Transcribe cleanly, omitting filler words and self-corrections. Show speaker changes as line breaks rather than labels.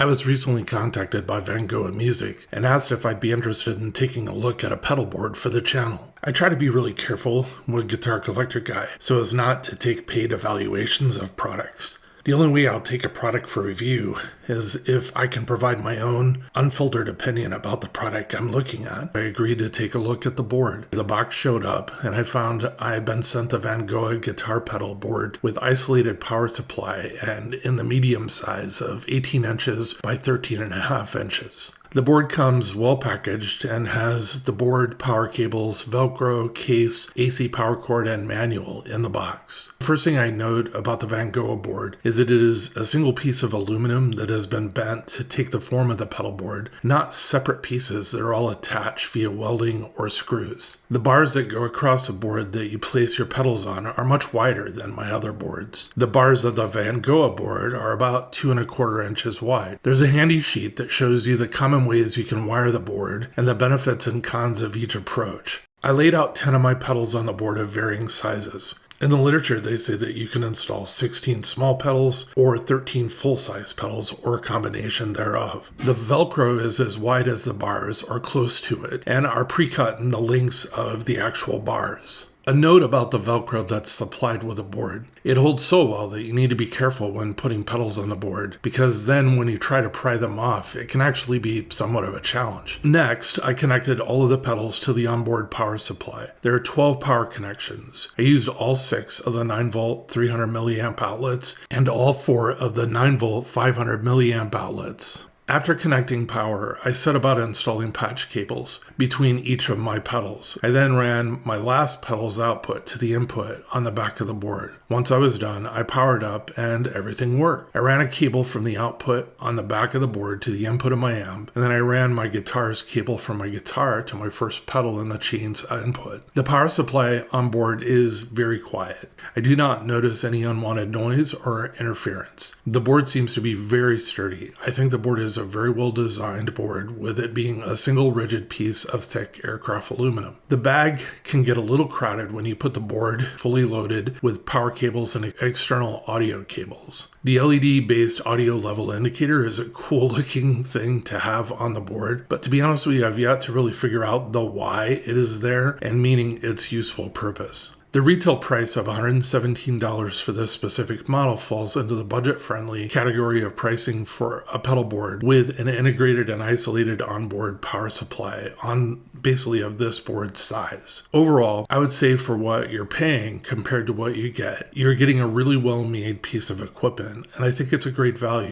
I was recently contacted by Vangoa Music and asked if I'd be interested in taking a look at a pedal board for the channel. I try to be really careful with Guitar Collector Guy so as not to take paid evaluations of products. The only way I'll take a product for review is if I can provide my own unfiltered opinion about the product I'm looking at. I agreed to take a look at the board. The box showed up and I found I had been sent the Vangoa Guitar Pedal Board with isolated power supply and in the medium size of 18 inches by 13.5 inches. The board comes well packaged and has the board, power cables, Velcro, case, AC power cord, and manual in the box. The first thing I note about the Vangoa board is that it is a single piece of aluminum that has been bent to take the form of the pedal board, not separate pieces that are all attached via welding or screws. The bars that go across the board that you place your pedals on are much wider than my other boards. The bars of the Vangoa board are about 2¼ inches wide. There's a handy sheet that shows you the common ways you can wire the board and the benefits and cons of each approach. I laid out 10 of my pedals on the board of varying sizes. In the literature, they say that you can install 16 small pedals or 13 full-size pedals or a combination thereof. The Velcro is as wide as the bars or close to it and are pre-cut in the lengths of the actual bars. A note about the Velcro that's supplied with the board. It holds so well that you need to be careful when putting pedals on the board because then when you try to pry them off, it can actually be somewhat of a challenge. Next, I connected all of the pedals to the onboard power supply. There are 12 power connections. I used all 6 of the 9-volt 300 milliamp outlets and all 4 of the 9-volt 500 milliamp outlets. After connecting power, I set about installing patch cables between each of my pedals. I then ran my last pedal's output to the input on the back of the board. Once I was done, I powered up and everything worked. I ran a cable from the output on the back of the board to the input of my amp, and then I ran my guitar's cable from my guitar to my first pedal in the chain's input. The power supply on board is very quiet. I do not notice any unwanted noise or interference. The board seems to be very sturdy. I think the board is a very well designed board with it being a single rigid piece of thick aircraft aluminum. The bag can get a little crowded when you put the board fully loaded with power cables and external audio cables. The LED based audio level indicator is a cool looking thing to have on the board, but to be honest with you, I've yet to really figure out the why it is there and meaning its useful purpose. The retail price of $117 for this specific model falls into the budget-friendly category of pricing for a pedal board with an integrated and isolated onboard power supply on basically of this board size. Overall, I would say for what you're paying compared to what you get, you're getting a really well-made piece of equipment, and I think it's a great value.